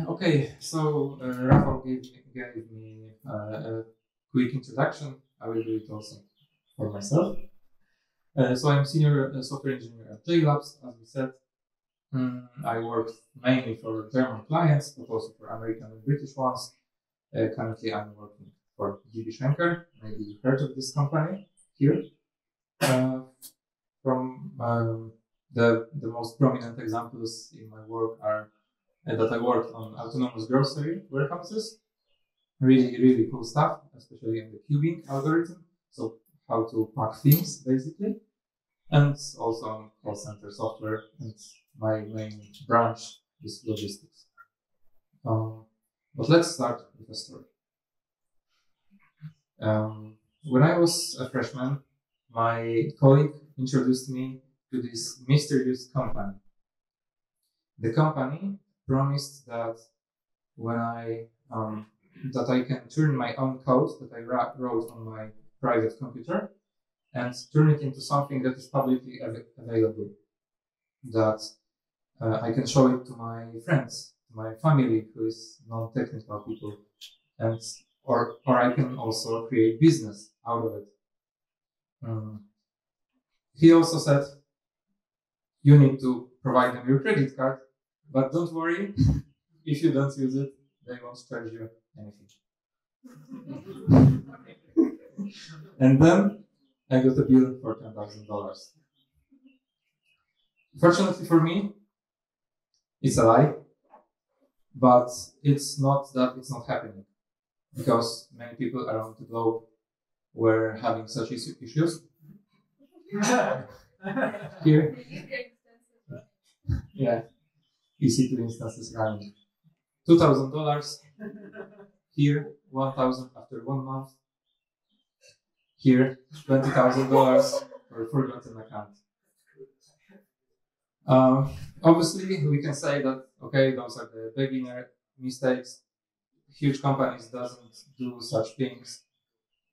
Okay, so Rafał gave me a quick introduction. I will do it also for myself. So I'm senior software engineer at JLabs, as we said. I work mainly for German clients, but also for American and British ones. Currently, I'm working for DB Schenker. Maybe you've heard of this company here. From the most prominent examples in my work are that I worked on autonomous grocery warehouses. Really cool stuff, especially in the cubing algorithm. So how to pack things, basically. And also on call center software. And my main branch is logistics. But let's start with a story. When I was a freshman, my colleague introduced me to this mysterious company. The company promised that when I can turn my own code that I wrote on my private computer and turn it into something that is publicly available. That I can show it to my friends, to my family who is non-technical people, and or I can also create business out of it. He also said, you need to provide them your credit card, but don't worry, if you don't use it, they won't charge you anything. And then I got a bill for $10,000. Fortunately for me, it's a lie, but it's not that it's not happening, because many people around the globe were having such issues. Here, yeah, EC2 instances running. $2,000. Here, $1,000 after 1 month. Here, $20,000 for a forgotten account. Obviously, we can say that, okay, those are the beginner mistakes. Huge companies doesn't do such things.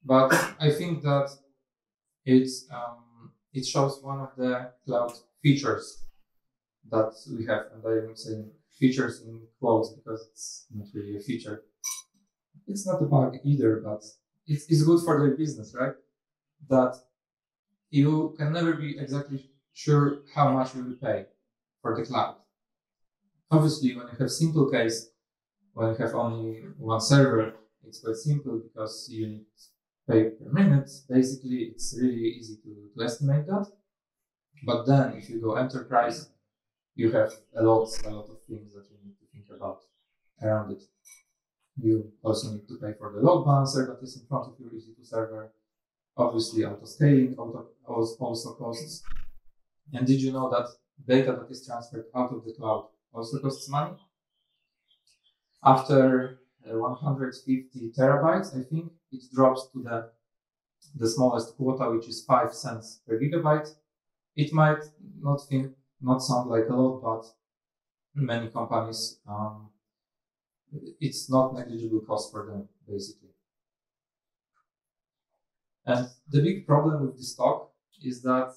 But I think that it shows one of the cloud features that we have. And I'm saying features in quotes because it's not really a feature. It's not a bug either, but it's good for their business, right? That you can never be exactly sure how much you will pay for the cloud. Obviously, when you have simple case, when you have only one server, it's quite simple because you need to pay per minute. Basically, it's really easy to estimate that. But then, if you go enterprise, you have a lot of things that you need to think about around it. You also need to pay for the load balancer that is in front of your EC2 server. Obviously, auto-scaling also costs. And did you know that data that is transferred out of the cloud also costs money? After 150 terabytes, I think, it drops to the smallest quota, which is 5 cents per gigabyte. It might not sound like a lot, but many companies, it's not negligible cost for them, basically. And the big problem with this talk is that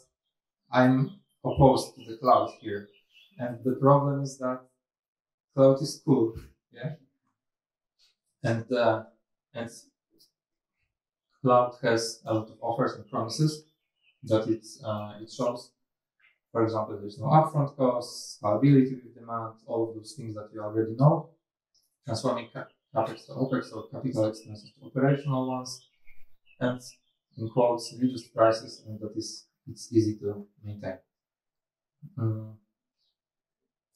I'm opposed to the cloud here. And the problem is that cloud is cool, yeah? And cloud has a lot of offers and promises that it shows. For example, there's no upfront costs, scalability with demand, all of those things that you already know. Transforming CapEx to OpEx or capital expenses to operational ones. And in quotes, reduced prices, and that it's easy to maintain.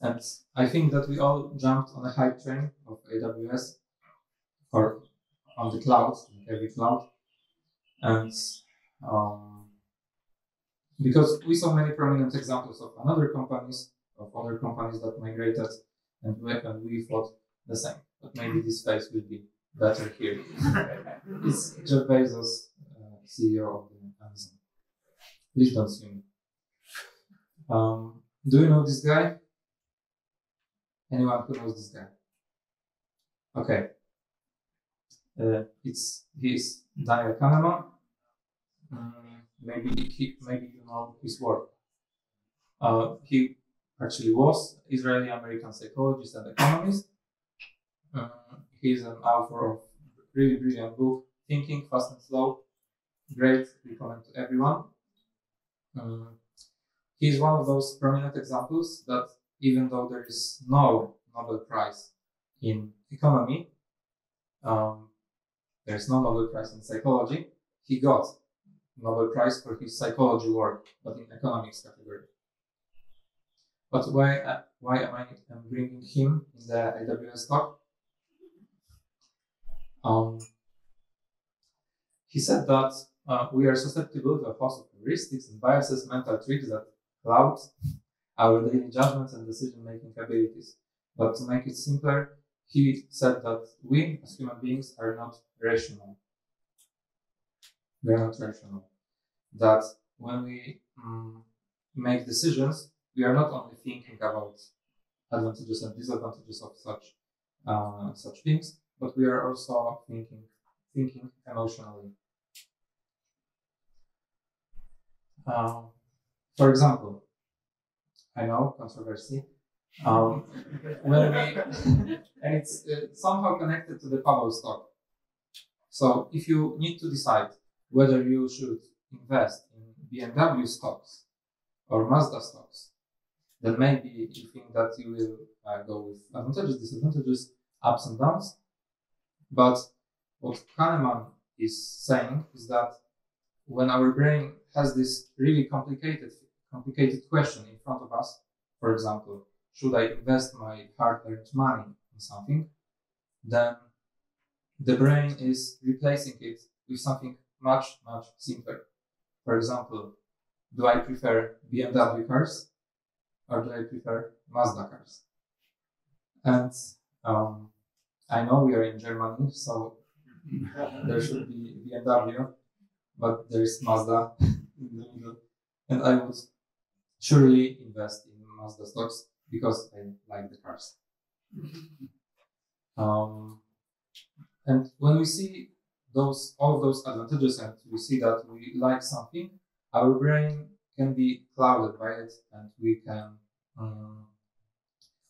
And I think that we all jumped on a hype train of AWS or on the cloud, in every cloud. And because we saw many prominent examples of other companies that migrated, and we thought the same, but maybe this phase will be better here. It's Jeff Bezos, CEO of Amazon. Please don't sue me. Do you know this guy? Anyone who knows this guy? Okay. He's Daniel Kahneman. Maybe you know his work. He actually was Israeli-American psychologist and economist. He's an author of really brilliant book, Thinking Fast and Slow. Great, recommend to everyone. He's one of those prominent examples that even though there is no Nobel Prize in economy, there's no Nobel Prize in psychology, he got Nobel Prize for his psychology work, but in economics category. But why am I bringing him in the AWS talk? He said that we are susceptible to a host of heuristics and biases, mental tricks that cloud our daily judgments and decision-making abilities. But to make it simpler, he said that we, as human beings, are not rational. We are not rational. That when we make decisions, we are not only thinking about advantages and disadvantages of such things, but we are also thinking emotionally. For example, I know controversy. When we and it's somehow connected to the Pavel stock. So if you need to decide whether you should invest in BMW stocks or Mazda stocks, then maybe you think that you will go with advantages, disadvantages, ups and downs. But what Kahneman is saying is that when our brain has this really complicated question in front of us, for example, should I invest my hard-earned money in something, then the brain is replacing it with something much, much simpler. For example, do I prefer BMW cars or do I prefer Mazda cars? And I know we are in Germany, so there should be BMW, but there is Mazda in the middle. And I would surely invest in Mazda stocks because I like the cars. And when we see all of those advantages and we see that we like something, our brain can be clouded by it and we can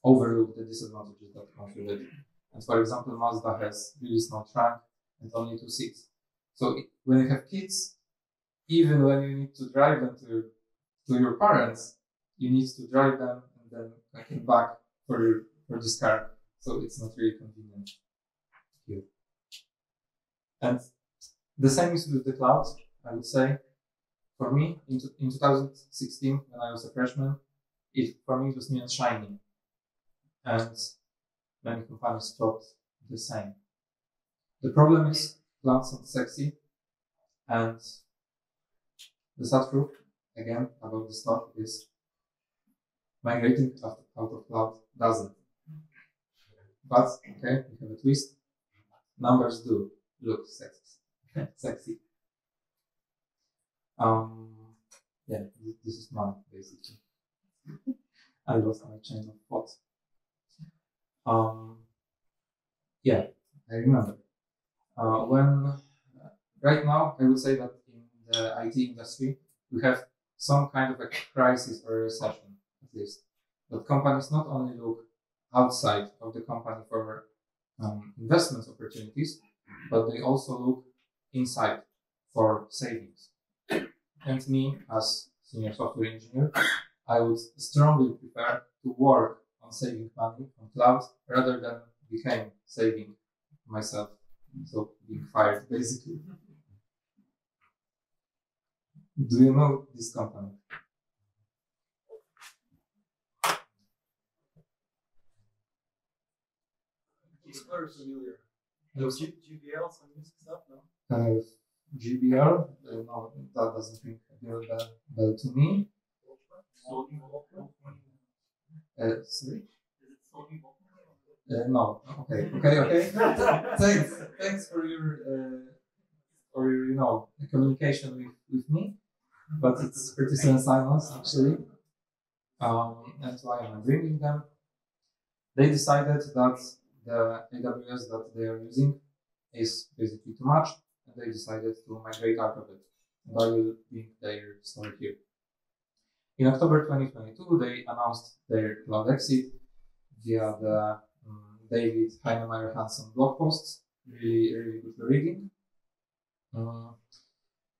overlook the disadvantages that come with it. And for example, Mazda has really small trunk and only 2 seats. So when you have kids, even when you need to drive them to your parents, you need to drive them and then come back for this car. So it's not really convenient here. And the same is with the cloud, I would say. For me, in 2016, when I was a freshman, for me it was new and shiny. And many companies thought the same. The problem is cloud sounds sexy, and the sad truth, again, about this talk is migrating out of cloud doesn't. But, okay, we have a twist. Numbers do look sexy. Yeah, this is mine, basically. I lost my chain of thought. Yeah, I remember. Right now, I would say that in the IT industry, we have some kind of a crisis or a recession, at least. That companies not only look outside of the company for investment opportunities, but they also look inside for savings. And me, as senior software engineer, I would strongly prefer to work on saving money on cloud rather than become saving myself, so being fired basically. Do you know this company? It's very familiar. Those GBL, some music stuff, no? GBL? No, that doesn't ring a bell to me. Sorry? Is it Sony? No. Okay. Thanks for your communication with me, but it's pretty silence actually. And why am I bringing them? They decided that the AWS that they are using is basically too much, and they decided to migrate out of it. And I will link their story here. In October 2022, they announced their cloud exit via the David Heinemeier Hansen blog posts, really good reading.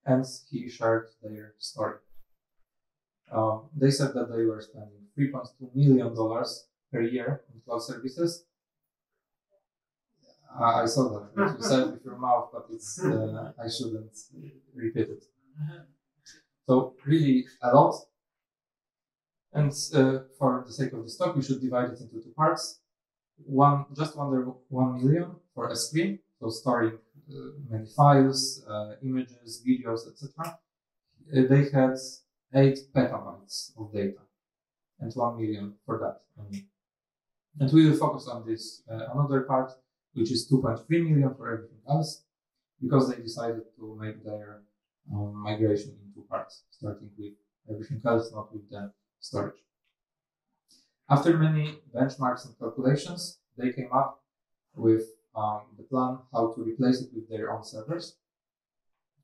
And he shared their story. They said that they were spending $3.2 million per year on cloud services. I saw that what you said with your mouth, but it's I shouldn't repeat it. So really a lot. And for the sake of this talk, we should divide it into two parts. Just under 1 million for S3, so storing many files, images, videos, etc. They had 8 petabytes of data, and 1 million for that only. And we will focus on this another part, which is 2.3 million for everything else, because they decided to make their migration in two parts, starting with everything else, not with the storage. After many benchmarks and calculations, they came up with the plan how to replace it with their own servers,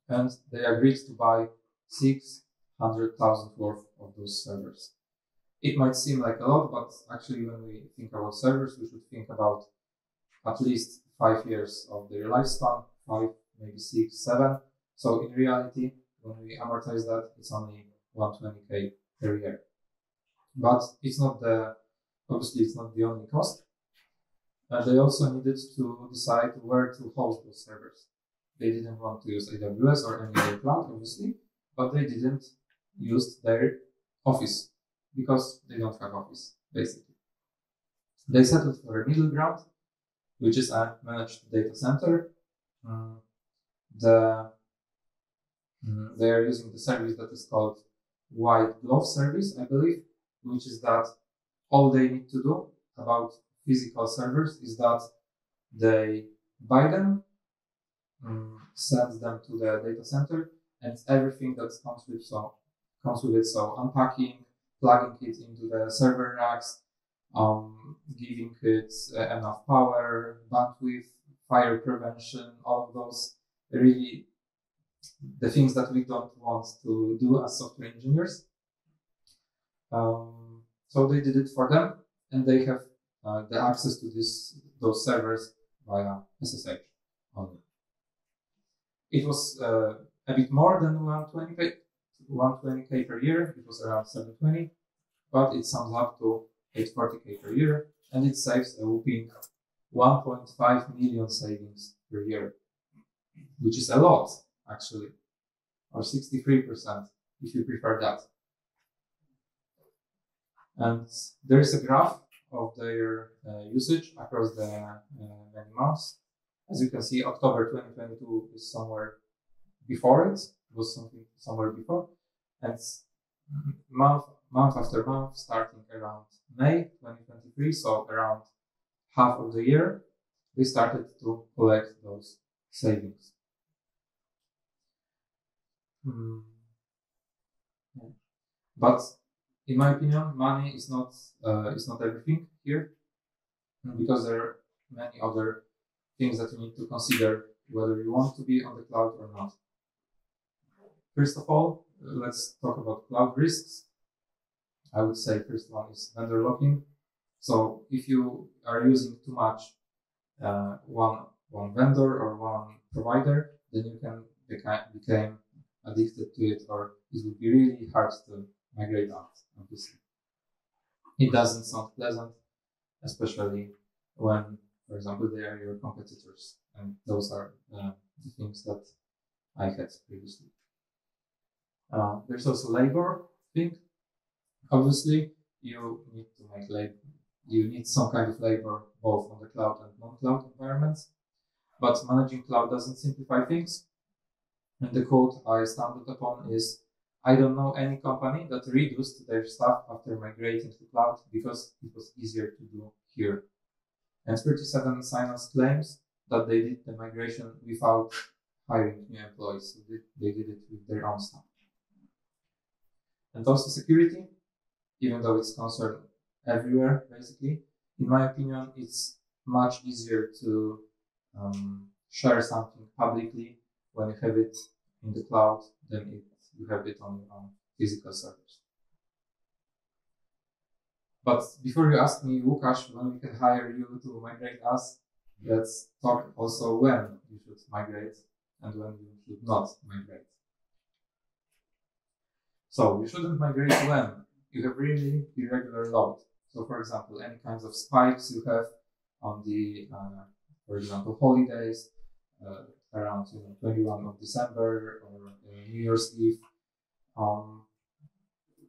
and they agreed to buy 600,000 worth of those servers. It might seem like a lot, but actually when we think about servers, we should think about at least 5 years of their lifespan, 5, maybe 6, 7. So in reality, when we amortize that, it's only 120K per year. But it's not obviously it's not the only cost. They also needed to decide where to host those servers. They didn't want to use AWS or any other cloud, obviously, but they didn't use their office because they don't have office, basically. They settled for a middle ground, which is a managed data center. They are using the service that is called White Glove service, I believe, which is that all they need to do about physical servers is that they buy them, send them to the data center, and everything that comes with it. So unpacking, plugging it into the server racks, giving it enough power, bandwidth, fire prevention, all of those really the things that we don't want to do as software engineers. So they did it for them, and they have the access to those servers via SSH only. It was a bit more than 120K per year. It was around 720, but it sums up to 840K per year, and it saves a whopping 1.5 million savings per year, which is a lot, actually, or 63% if you prefer that. And there is a graph of their usage across the many months. As you can see, October 2022 is somewhere before it. It was somewhere before. And month after month, starting around May 2023, so around half of the year, they started to collect those savings. But in my opinion, money is not everything here, because there are many other things that you need to consider whether you want to be on the cloud or not. First of all, let's talk about cloud risks. I would say first one is vendor locking. So if you are using too much one vendor or one provider, then you can become addicted to it, or it will be really hard to migrate out, obviously. It doesn't sound pleasant, especially when, for example, they are your competitors. And those are the things that I had previously. There's also labor thing. Obviously, you need to make labor. You need some kind of labor both on the cloud and non-cloud environments. But managing cloud doesn't simplify things. And the quote I stumbled upon is, "I don't know any company that reduced their staff after migrating to cloud because it was easier to do here." And 37 Sinus claims that they did the migration without hiring new employees. So they did it with their own staff. And also security, even though it's concerned everywhere, basically, in my opinion, it's much easier to share something publicly when you have it in the cloud than if you have it on physical servers. But before you ask me, Łukasz, when we can hire you to migrate us, let's talk also when you should migrate and when you should not migrate. So you shouldn't migrate when you have really irregular load. So for example, any kinds of spikes you have on the, for example, holidays, around 21 of December or New Year's Eve.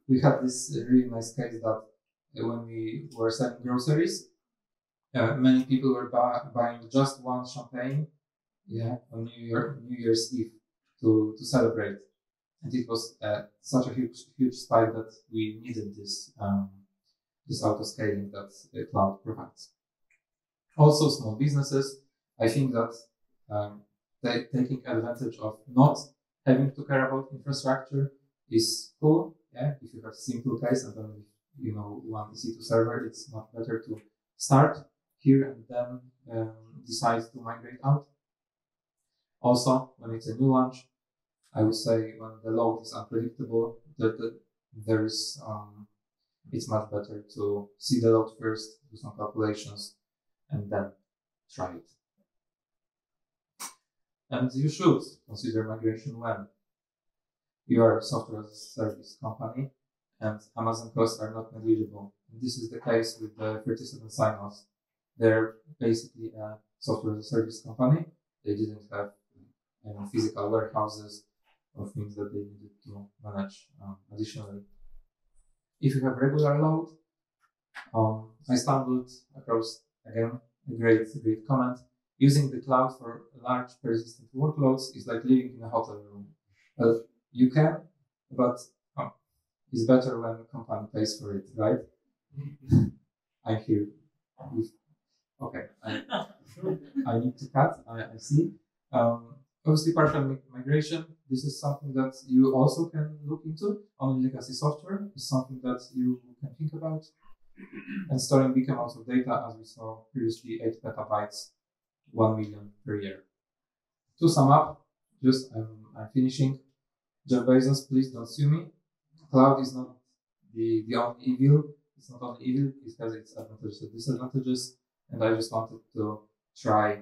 We had this really nice case that when we were selling groceries, many people were buying just one champagne, on New Year's Eve to celebrate, and it was such a huge spike that we needed this auto scaling that the cloud provides. Also, small businesses, I think that taking advantage of not having to care about infrastructure is cool. If you have simple case and then one EC2 server, it's much better to start here and then decide to migrate out. Also, when it's a new launch, I would say when the load is unpredictable, it's much better to see the load first, do some calculations, and then try it. And you should consider migration when you are a software as a service company and Amazon costs are not negligible. And this is the case with the 37 sign-offs. They're basically a software as a service company. They didn't have physical warehouses or things that they needed to manage additionally. If you have regular load, I stumbled across, again, a great comment. Using the cloud for large persistent workloads is like living in a hotel room. Well, you can, but it's better when the company pays for it, right? I'm here. Okay, I need to cut, I see. Obviously, partial migration, this is something that you also can look into on legacy software. It's something that you can think about. And storing big amounts of data, as we saw previously, 8 petabytes, 1 million per year. To sum up, I'm finishing. Jeff Bezos, please don't sue me. Cloud is not the only evil. It's not only evil, it has its advantages and disadvantages. And I just wanted to try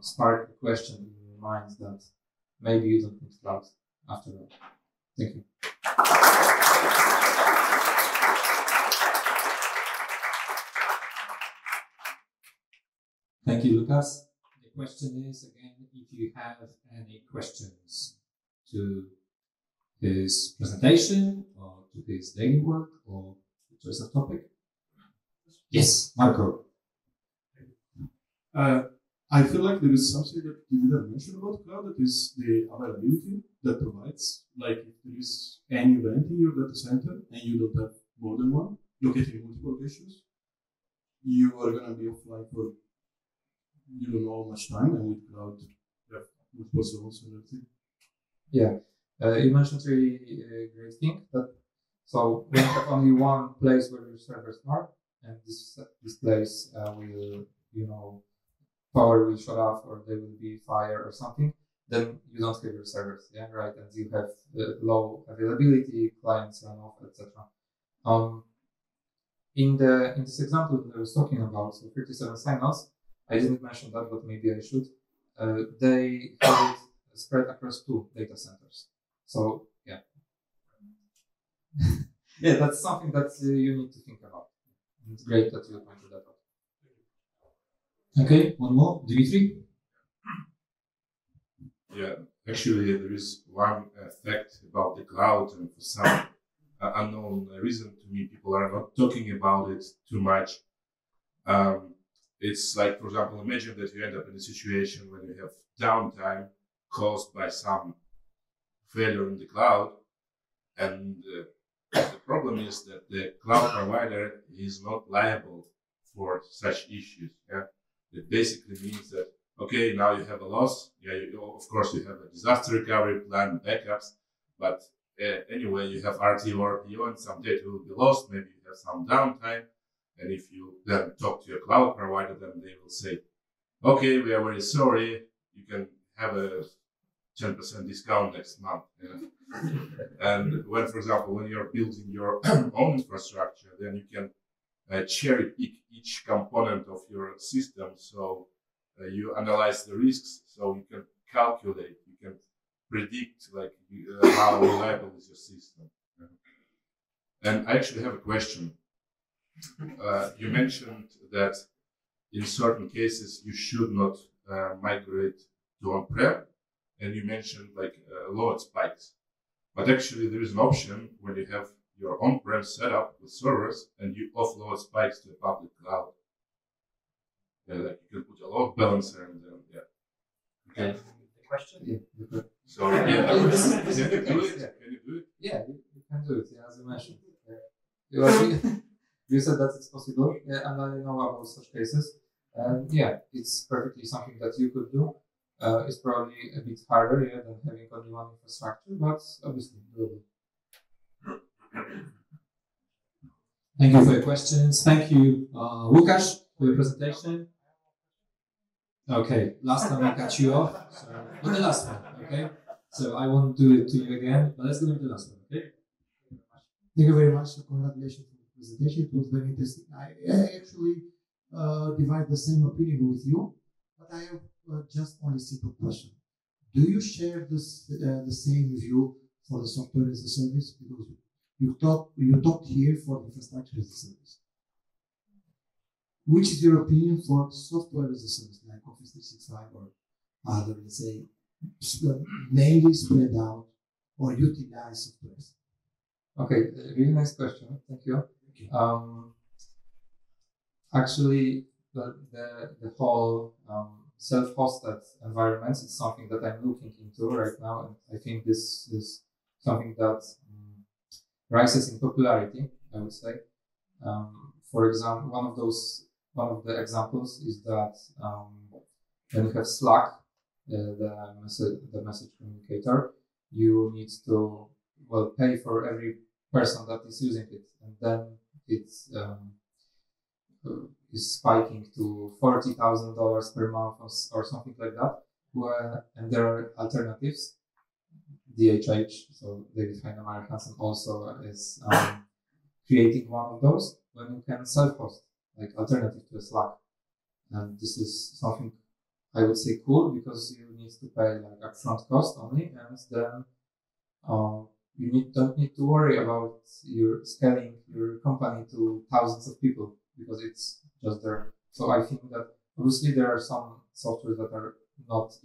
spark a question in your mind that maybe you don't need cloud after all. Thank you. Thank you, Lukas. The question is, again, if you have any questions to his presentation or to his daily work or the choice of topic. Yes, Marco. I feel like there is something that you didn't mention about cloud, that is the availability that provides. Like if there is any event in your data center and you don't have more than one, located in multiple locations, you are going to be offline for you don't know how much time, and with cloud, you have multiple zones and everything. Yeah, you mentioned really great thing that so when you have only one place where your servers are, and this place will, power will shut off or there will be fire or something, then you don't have your servers, right? And you have low availability, clients run off, etc. In this example that I was talking about, so 37 sign-offs, I didn't mention that, but maybe I should. They have it spread across 2 data centers. So yeah, that's something that you need to think about. It's great that you pointed that out. Okay, one more, Dimitri. Yeah, actually, there is one fact about the cloud, and for some unknown reason to me, people are not talking about it too much. It's like, for example, imagine that you end up in a situation when you have downtime caused by some failure in the cloud, and the problem is that the cloud provider is not liable for such issues. It basically means that, okay, now you have a loss. Of course, you have a disaster recovery plan, backups, but anyway, you have RTO or RPO, and some data will be lost. Maybe you have some downtime, and if you then talk to your cloud provider, then they will say, okay, we are very sorry, you can have a 10% discount next month. And when, for example, when you're building your own infrastructure, then you can cherry pick each component of your system. So you analyze the risks, so you can calculate, you can predict like how reliable is your system. And I actually have a question. You mentioned that in certain cases you should not migrate to on-prem, and you mentioned like load spikes. But actually there is an option when you have your on-prem setup with servers and you offload spikes to a public cloud. Like you can put a load balancer and then, Okay. The question? Yeah. So yeah, Can can you do it? Yeah. Can you do it? Yeah, you can do it, as you mentioned. Yeah. You said that it's possible, and I know about such cases. And yeah, it's perfectly something that you could do. It's probably a bit harder than having only one infrastructure, but obviously doable. Thank you for your questions. Thank you, Łukasz, for your presentation. Okay, last time I cut you off, so but the last one, okay? So I won't do it to you again, but let's do it the last one, okay? Thank you very much. Congratulations for the presentation. It was very interesting. I actually divide the same opinion with you, but I have just only simple question. Do you share this the same view for the software as a service? Because you talked here for infrastructure as a service. Which is your opinion for software as a service, like Office 365 or other, let's say, mainly spread out or utilize software? Okay, really nice question. Thank you. Actually, the whole self-hosted environments is something that I'm looking into right now, and I think this is something that rises in popularity, I would say. For example, one of the examples is that when you have Slack, the message communicator, you need to pay for every person that is using it, and then it's is spiking to $40,000 per month or something like that. And there are alternatives. DHH, so David Heinemeier Hansen also is creating one of those when you can self-host, like alternative to Slack. And this is something I would say cool because you need to pay like upfront cost only, and then you don't need to worry about your scaling your company to thousands of people because it's just there. So I think that obviously there are some softwares that are not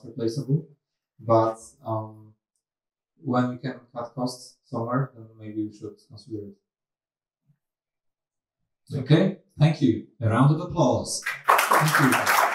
replaceable, but when you can cut costs somewhere, then maybe you should consider it. Okay, thank you. A round of applause. Thank you.